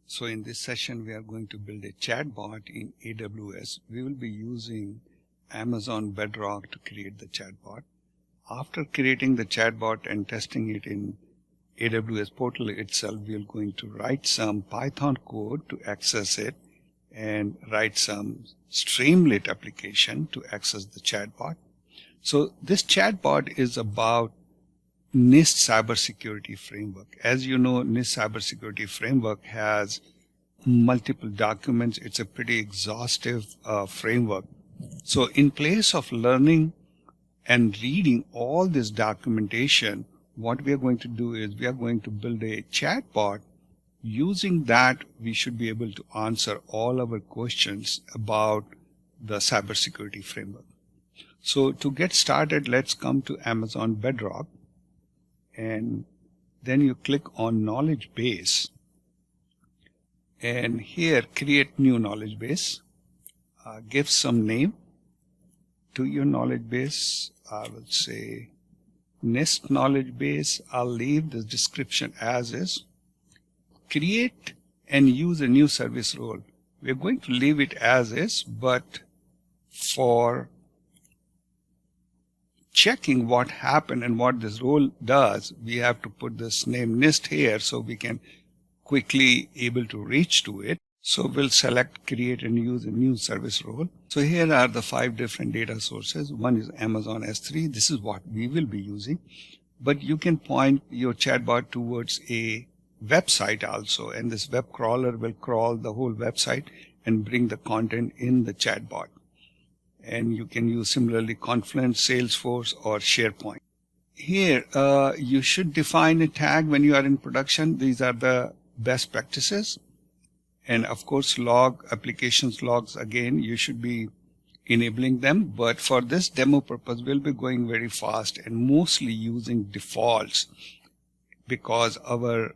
So in this session, we are going to build a chatbot in AWS. We will be using Amazon Bedrock to create the chatbot. After creating the chatbot and testing it in AWS portal itself, we are going to write some Python code to access it and write some Streamlit application to access the chatbot. So this chatbot is about NIST cybersecurity framework. As you know, NIST cybersecurity framework has multiple documents. It's a pretty exhaustive framework. So in place of learning and reading all this documentation, what we are going to do is we are going to build a chatbot. Using that, we should be able to answer all our questions about the cybersecurity framework. So to get started, let's come to Amazon Bedrock. And then you click on knowledge base, and here create new knowledge base. Give some name to your knowledge base. I will say NIST knowledge base. I'll leave the description as is. Create and use a new service role. We're going to leave it as is, but for checking what happened and what this role does, we have to put this name NIST here so we can quickly able to reach to it. So we'll select create and use a new service role. So here are the 5 different data sources. One is Amazon S3. This is what we will be using, but you can point your chatbot towards a website also, and this web crawler will crawl the whole website and bring the content in the chatbot. And you can use similarly Confluence, Salesforce, or SharePoint. Here, you should define a tag when you are in production. These are the best practices. And of course, log, applications logs, again, you should be enabling them. But for this demo purpose, we'll be going very fast and mostly using defaults, because our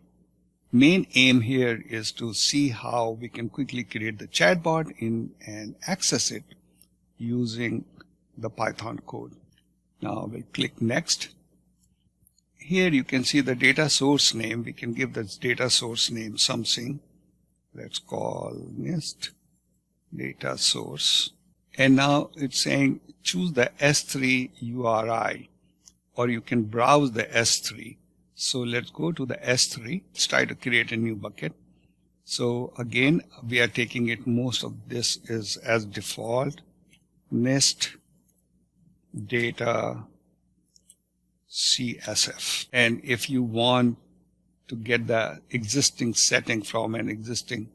main aim here is to see how we can quickly create the chatbot and access it using the Python code. Now we'll click next. Here you can see the data source name. We can give this data source name something. Let's call NIST data source. And now it's saying choose the S3 URI, or you can browse the S3. So let's go to the S3. Let's try to create a new bucket. So again, we are taking it, most of this is as default. NIST data CSF. And if you want to get the existing setting from an existing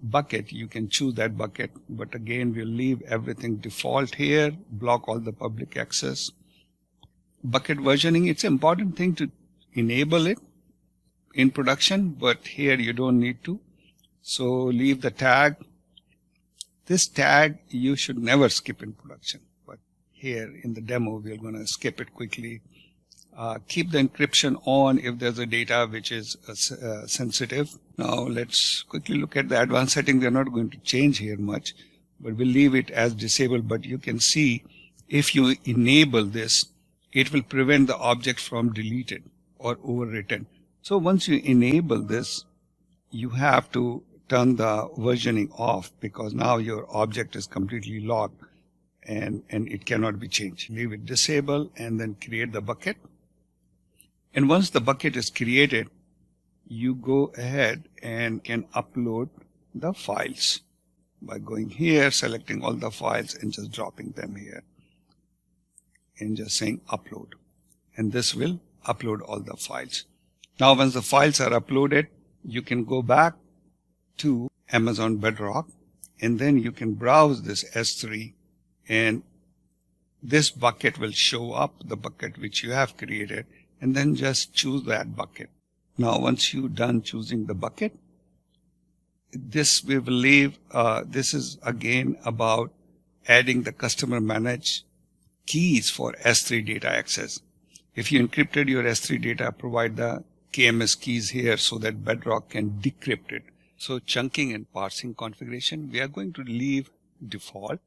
bucket, you can choose that bucket. But again, we'll leave everything default here, block all the public access. Bucket versioning, it's an important thing to enable it in production, but here you don't need to. So leave the tag. This tag you should never skip in production, but here in the demo we're going to skip it quickly. Keep the encryption on if there's a data which is sensitive. Now let's quickly look at the advanced setting. We're not going to change here much, but we'll leave it as disabled. But you can see if you enable this, it will prevent the object from deleted or overwritten. So once you enable this, you have to turn the versioning off, because now your object is completely locked and it cannot be changed. Leave it disabled and then create the bucket. And once the bucket is created, you go ahead and can upload the files by going here, selecting all the files and just dropping them here and just saying upload. And this will upload all the files. Now once the files are uploaded, you can go back to Amazon Bedrock, and then you can browse this S3, and this bucket will show up, the bucket which you have created, and then just choose that bucket. Now once you're done choosing the bucket, this we will leave. This is again about adding the customer managed keys for S3 data access. If you encrypted your S3 data, provide the KMS keys here so that Bedrock can decrypt it. So chunking and parsing configuration, we are going to leave default,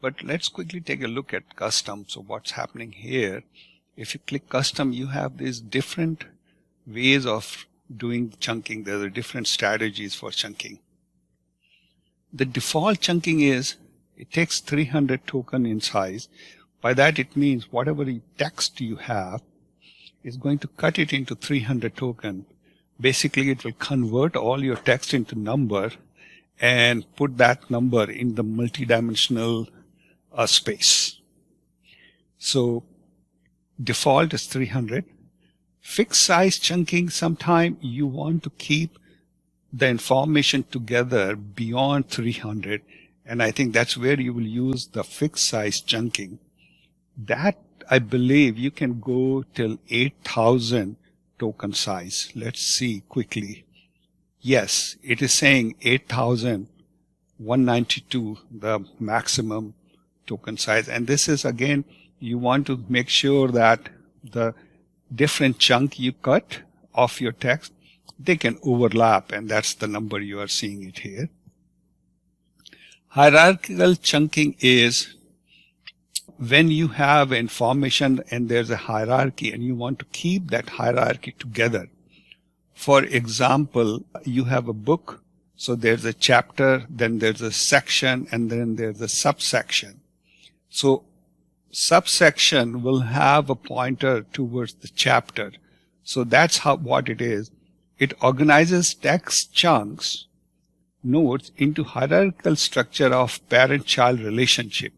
but let's quickly take a look at custom. So what's happening here? If you click custom, you have these different ways of doing chunking. There are different strategies for chunking. The default chunking is it takes 300 token in size. By that it means whatever text you have is going to cut it into 300 token. Basically, it will convert all your text into number and put that number in the multidimensional space. So default is 300. Fixed size chunking, sometime you want to keep the information together beyond 300, and I think that's where you will use the fixed size chunking. That, I believe, you can go till 8,000 token size. Let's see quickly. Yes, it is saying 8,192, the maximum token size. And this is, again, you want to make sure that the different chunk you cut of your text, they can overlap, and that's the number you are seeing it here. Hierarchical chunking is when you have information and there's a hierarchy and you want to keep that hierarchy together. For example, you have a book, so there's a chapter, then there's a section, and then there's a subsection. So subsection will have a pointer towards the chapter. So that's what it is. It organizes text chunks, nodes, into hierarchical structure of parent-child relationship.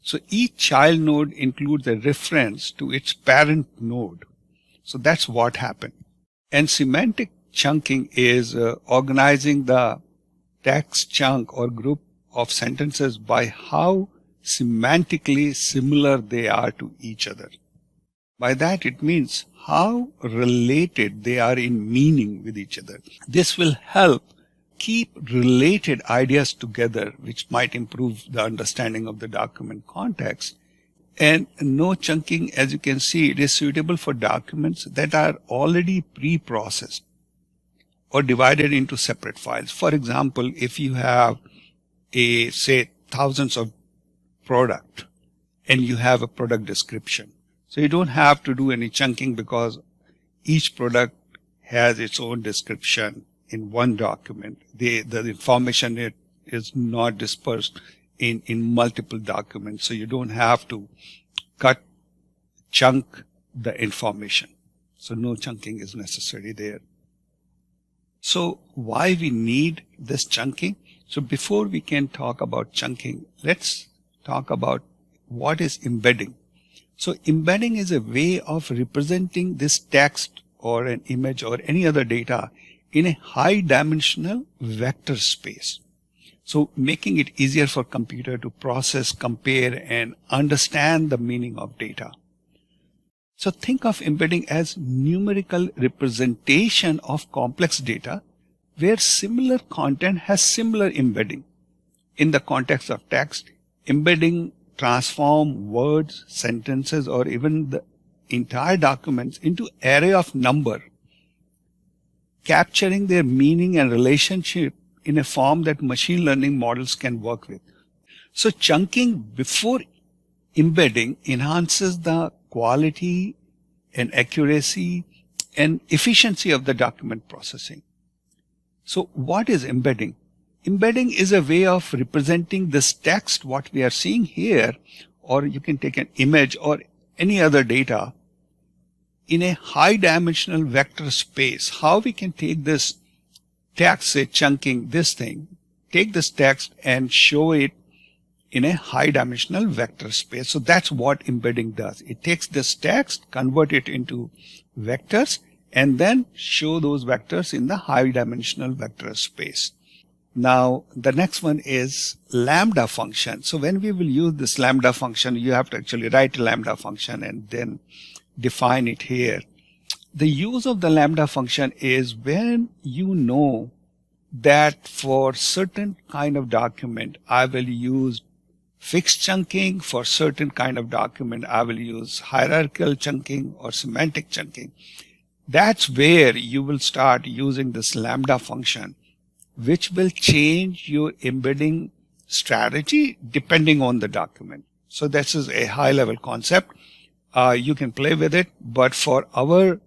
So each child node includes a reference to its parent node. So that's what happened. And semantic chunking is organizing the text chunk or group of sentences by how semantically similar they are to each other. By that it means how related they are in meaning with each other. This will help keep related ideas together, which might improve the understanding of the document context. And no chunking, as you can see, it is suitable for documents that are already pre-processed or divided into separate files. For example, if you have say thousands of product and you have a product description, so you don't have to do any chunking because each product has its own description in one document. The information is not dispersed in multiple documents, so you don't have to chunk the information. So no chunking is necessary there. So why we need this chunking? So before we can talk about chunking, let's talk about what is embedding. So embedding is a way of representing this text or an image or any other data in a high dimensional vector space. So making it easier for computer to process, compare, and understand the meaning of data. So think of embedding as numerical representation of complex data where similar content has similar embedding. In the context of text, embedding transform words, sentences, or even the entire documents into array of number, capturing their meaning and relationship in a form that machine learning models can work with. So chunking before embedding enhances the quality and accuracy and efficiency of the document processing. So what is embedding? Embedding is a way of representing this text, what we are seeing here, or you can take an image or any other data in a high dimensional vector space. How we can take this text, say chunking this thing, take this text and show it in a high dimensional vector space. So that's what embedding does. It takes this text, convert it into vectors, and then show those vectors in the high dimensional vector space. Now, the next one is lambda function. So when we will use this lambda function, you have to actually write a lambda function and then define it here. The use of the lambda function is when you know that for certain kind of document, I will use fixed chunking. For certain kind of document, I will use hierarchical chunking or semantic chunking. That's where you will start using this lambda function, which will change your embedding strategy depending on the document. So this is a high level concept. You can play with it, but for our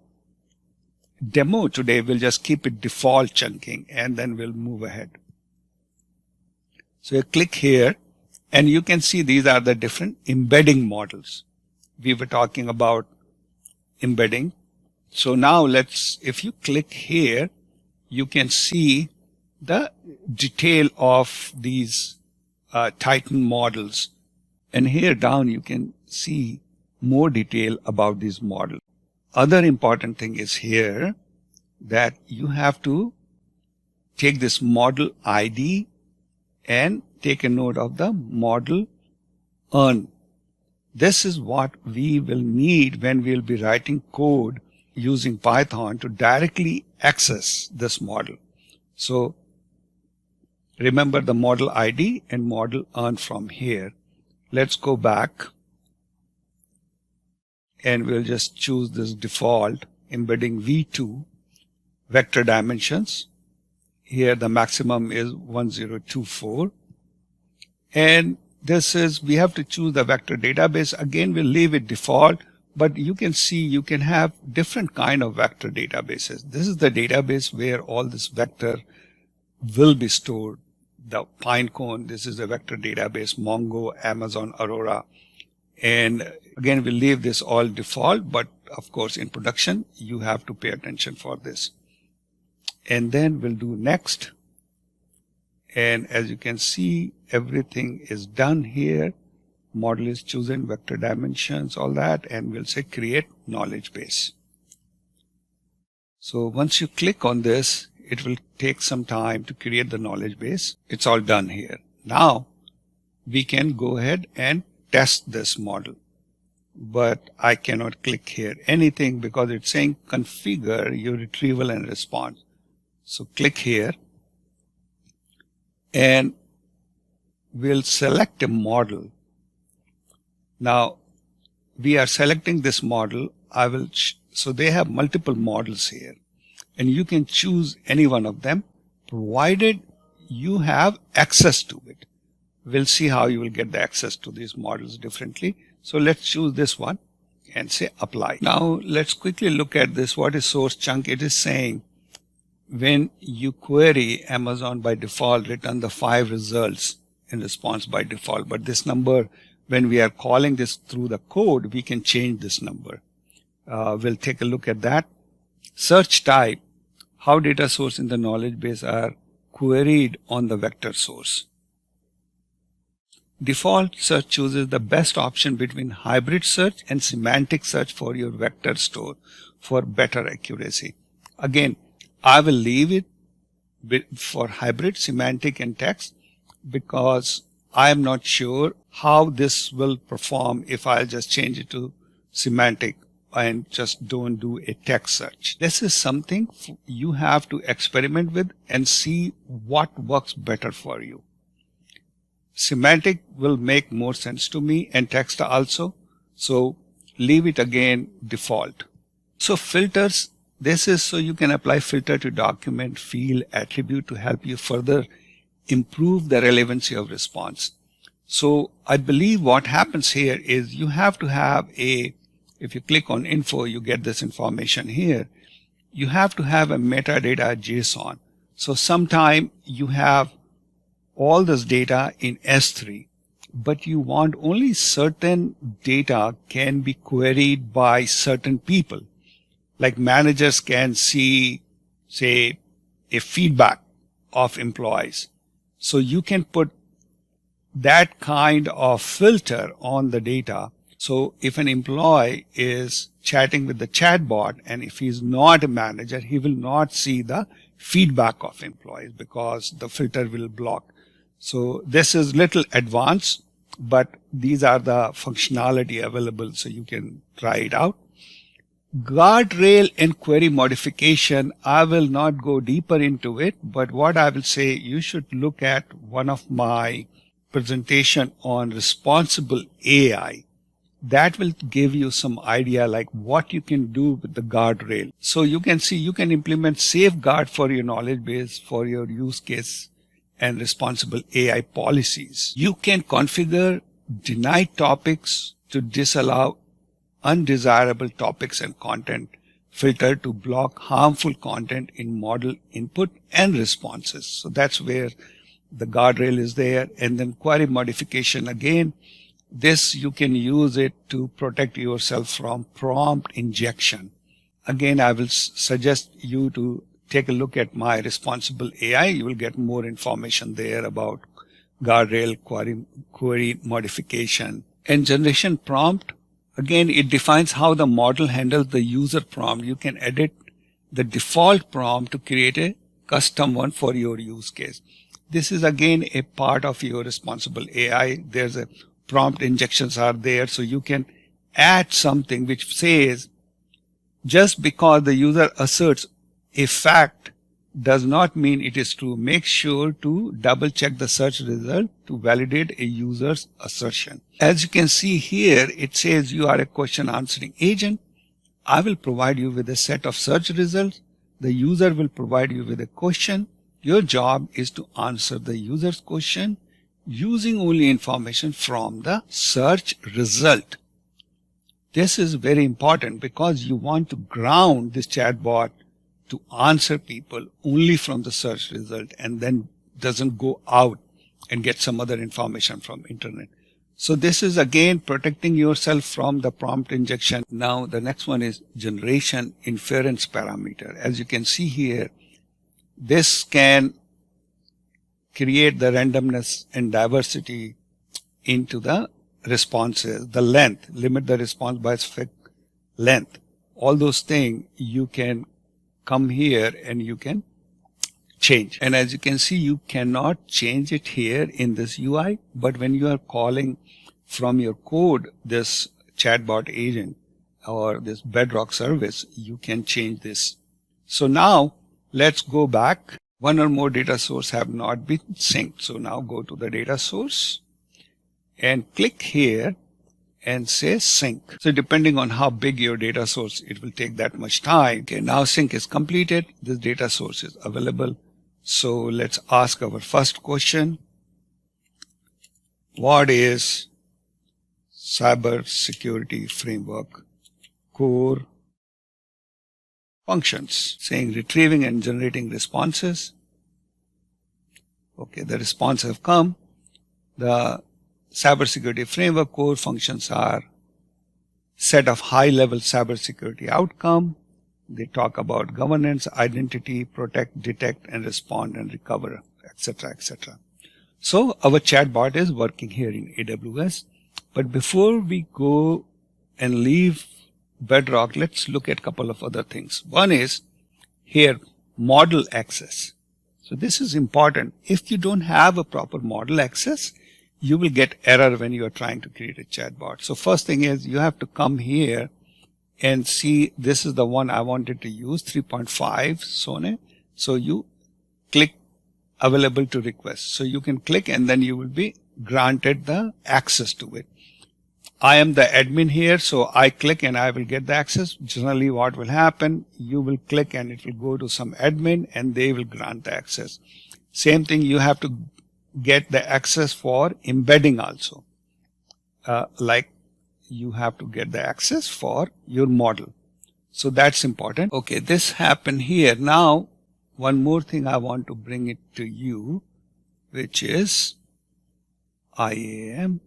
demo today, we'll just keep it default chunking and then we'll move ahead. So you click here and you can see these are the different embedding models. We were talking about embedding. So now if you click here, you can see the detail of these Titan models. And here down you can see more detail about these models. Other important thing is here that you have to take this model ID and take a note of the model earn. This is what we will need when we'll be writing code using Python to directly access this model. So remember the model ID and model earn from here. Let's go back and we'll just choose this default embedding v2 vector dimensions. Here the maximum is 1024 and this is, we have to choose the vector database. Again, we'll leave it default, but you can see you can have different kind of vector databases. This is the database where all this vector will be stored. The Pinecone, this is a vector database, Mongo, Amazon, Aurora. And again, we'll leave this all default, but of course in production, you have to pay attention for this. And then we'll do next. And as you can see, everything is done here. Model is chosen, vector dimensions, all that, and we'll say create knowledge base. So once you click on this, it will take some time to create the knowledge base. It's all done here. Now we can go ahead and test this model, but I cannot click here anything because it's saying configure your retrieval and response. So click here and we'll select a model. Now we are selecting this model. So they have multiple models here and you can choose any one of them provided you have access to it. We'll see how you will get the access to these models differently. So let's choose this one and say apply. Now let's quickly look at this. What is source chunk? It is saying when you query Amazon by default, return the 5 results in response by default. But this number, when we are calling this through the code, we can change this number. We'll take a look at that. Search type, how data source in the knowledge base are queried on the vector source. Default search chooses the best option between hybrid search and semantic search for your vector store for better accuracy. Again, I will leave it for hybrid, semantic and text because I am not sure how this will perform if I just change it to semantic and just don't do a text search. This is something you have to experiment with and see what works better for you. Semantic will make more sense to me and text also. So leave it again default. So filters, this is so you can apply filter to document, field, attribute to help you further improve the relevancy of response. So I believe what happens here is you have to have if you click on info, you get this information here. You have to have a metadata JSON. So sometime you have all this data in S3, but you want only certain data can be queried by certain people. Like managers can see, say, a feedback of employees. So you can put that kind of filter on the data. So if an employee is chatting with the chatbot and if he's not a manager, he will not see the feedback of employees because the filter will block. So this is little advanced, but these are the functionality available so you can try it out. Guardrail and query modification, I will not go deeper into it, but what I will say, you should look at one of my presentation on responsible AI. That will give you some idea like what you can do with the guardrail. So you can see you can implement safeguard for your knowledge base, for your use case and responsible AI policies. You can configure deny topics to disallow undesirable topics and content filter to block harmful content in model input and responses. So that's where the guardrail is there. And then query modification, again, this you can use it to protect yourself from prompt injection. Again, I will suggest you to take a look at my responsible AI. You will get more information there about guardrail, query modification. And generation prompt, again, it defines how the model handles the user prompt. You can edit the default prompt to create a custom one for your use case. This is again a part of your responsible AI. There's a prompt injections are there, so you can add something which says, just because the user asserts a fact does not mean it is true. Make sure to double check the search result to validate a user's assertion. As you can see here, it says you are a question answering agent. I will provide you with a set of search results. The user will provide you with a question. Your job is to answer the user's question using only information from the search result. This is very important because you want to ground this chatbot to answer people only from the search result and then doesn't go out and get some other information from internet. So this is again protecting yourself from the prompt injection. Now the next one is generation inference parameter. As you can see here, this can create the randomness and diversity into the responses, the length, limit the response by specific length. All those things you can come here and you can change. And as you can see, you cannot change it here in this UI, but when you are calling from your code this chatbot agent or this Bedrock service, you can change this. So now let's go back. One or more data source have not been synced. So now go to the data source and click here and say sync. So depending on how big your data source, it will take that much time. Okay, now sync is completed. This data source is available. So let's ask our first question. What is cyber security framework core functions? Saying retrieving and generating responses. Okay, the responses have come. The cybersecurity framework core functions are set of high-level cybersecurity outcome. They talk about governance, identity, protect, detect, and respond and recover, etc., etc. So our chatbot is working here in AWS. But before we go and leave Bedrock, let's look at a couple of other things. One is here, model access. So this is important. If you don't have a proper model access, you will get error when you are trying to create a chatbot. So first thing is you have to come here and see, this is the one I wanted to use, 3.5 Sone. So you click available to request. So you can click and then you will be granted the access to it. I am the admin here, so I click and I will get the access. Generally what will happen, you will click and it will go to some admin and they will grant the access. Same thing, you have to get the access for embedding also. Like you have to get the access for your model. So that's important. Okay, this happened here. Now, one more thing I want to bring it to you, which is IAM.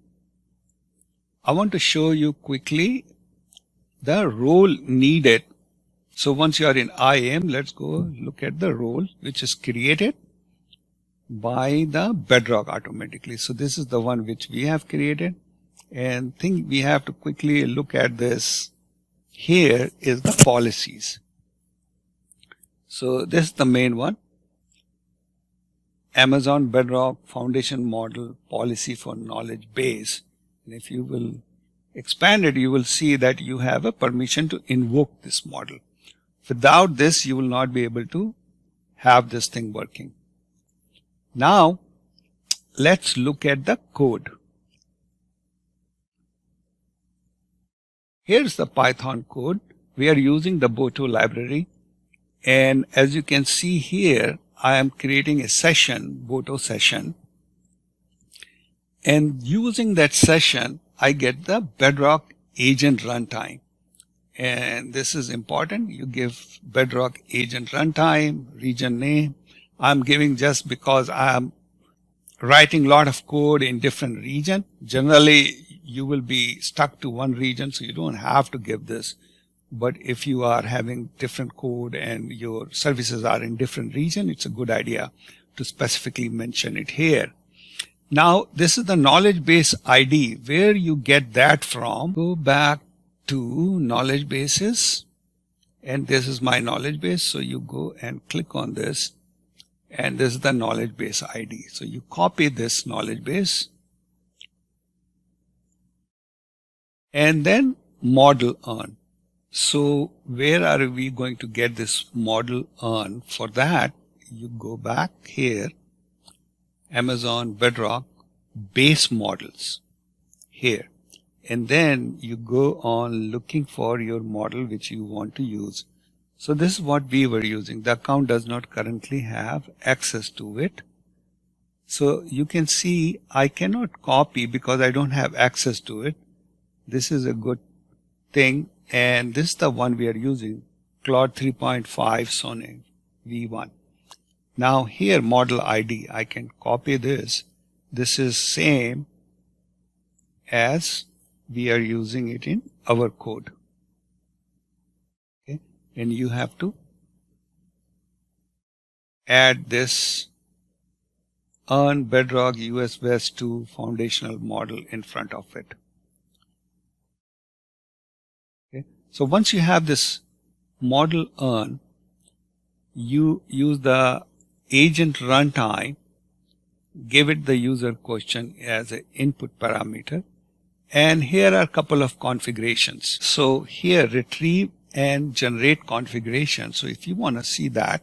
I want to show you quickly the role needed. So once you are in IAM, let's go look at the role which is created by the Bedrock automatically. So this is the one which we have created, and think we have to quickly look at this. Here is the policies. So this is the main one. Amazon Bedrock Foundation Model Policy for Knowledge Base. And if you will expand it, you will see that you have a permission to invoke this model. Without this, you will not be able to have this thing working. Now, let's look at the code. Here's the Python code. We are using the Boto library. And as you can see here, I am creating a session, Boto session. And using that session, I get the Bedrock agent runtime. And this is important. You give Bedrock agent runtime, region name. I'm giving just because I'm writing a lot of code in different region. Generally, you will be stuck to one region, so you don't have to give this. But if you are having different code and your services are in different region, it's a good idea to specifically mention it here. Now, this is the knowledge base ID. Where you get that from, go back to knowledge bases, and this is my knowledge base. So you go and click on this, and this is the knowledge base ID. So you copy this knowledge base and then model earn. So where are we going to get this model earn? For that, you go back here, Amazon Bedrock base models here, and then you go on looking for your model which you want to use. So this is what we were using. The account does not currently have access to it. So you can see I cannot copy because I don't have access to it. This is a good thing. And this is the one we are using, Claude 3.5 Sonnet V1. Now here, model ID, I can copy this. This is same as we are using it in our code. Okay. And you have to add this earn Bedrock US West 2 foundational model in front of it. So once you have this model earn, you use the agent runtime, give it the user question as an input parameter. And here are a couple of configurations. So here, retrieve and generate configuration. So if you want to see that,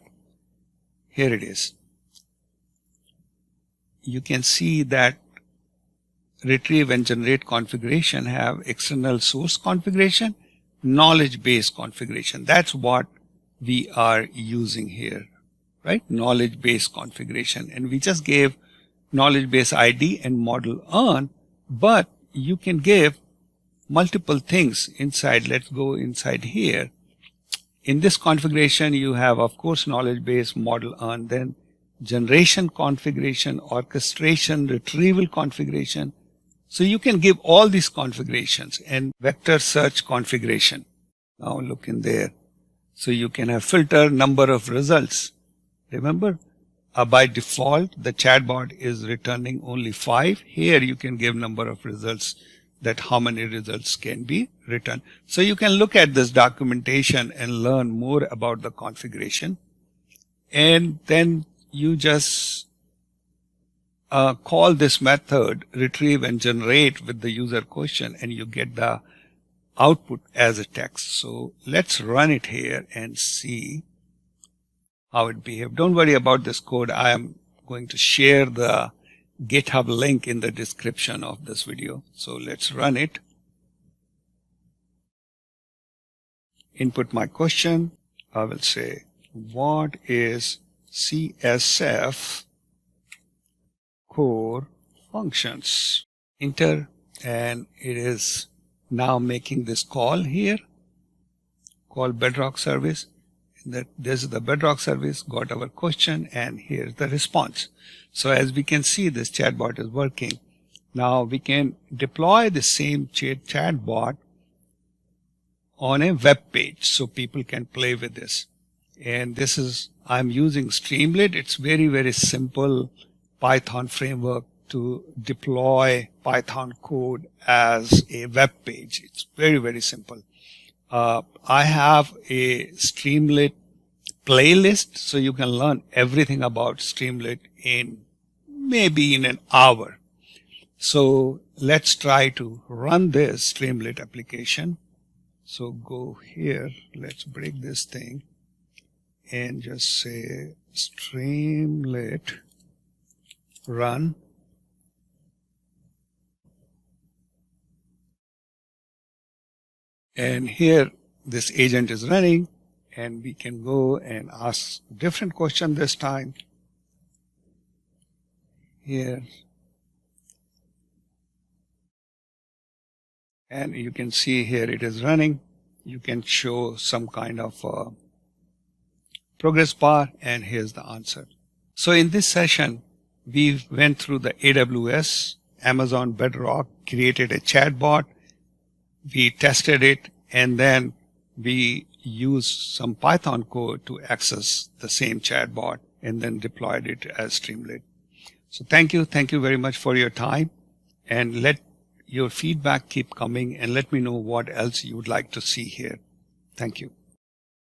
here it is. You can see that retrieve and generate configuration have external source configuration, knowledge base configuration. That's what we are using here, right? Knowledge base configuration. And we just gave knowledge base ID and model earn, but you can give multiple things inside. Let's go inside here. In this configuration, you have, of course, knowledge base, model earn, then generation configuration, orchestration, retrieval configuration. So you can give all these configurations, and vector search configuration. Now look in there. So you can have filter, number of results. Remember, by default, the chatbot is returning only 5. Here you can give number of results, that how many results can be returned. So you can look at this documentation and learn more about the configuration. And then you just call this method retrieve and generate with the user question, and you get the output as a text. So let's run it here and see how it behaves. Don't worry about this code. I am going to share the GitHub link in the description of this video. So let's run it. Input my question. I will say, what is CSF core functions? Enter, and it is now making this call here, call Bedrock service. That this is the Bedrock service, got our question, and here's the response. So as we can see, this chatbot is working. Now we can deploy the same chatbot on a web page so people can play with this. And this is, I'm using Streamlit. It's very, very simple Python framework to deploy Python code as a web page. It's very, very simple. I have a Streamlit playlist, so you can learn everything about Streamlit in maybe in an hour. So let's try to run this Streamlit application. So go here, let's break this thing and just say Streamlit run. And here this agent is running, and we can go and ask different question this time. Here. And you can see here it is running. you can show some kind of progress bar, and here's the answer. So in this session, we went through the AWS, Amazon Bedrock, created a chatbot, we tested it, and then we used some Python code to access the same chatbot and then deployed it as Streamlit. So thank you very much for your time, and let your feedback keep coming and let me know what else you would like to see here. Thank you.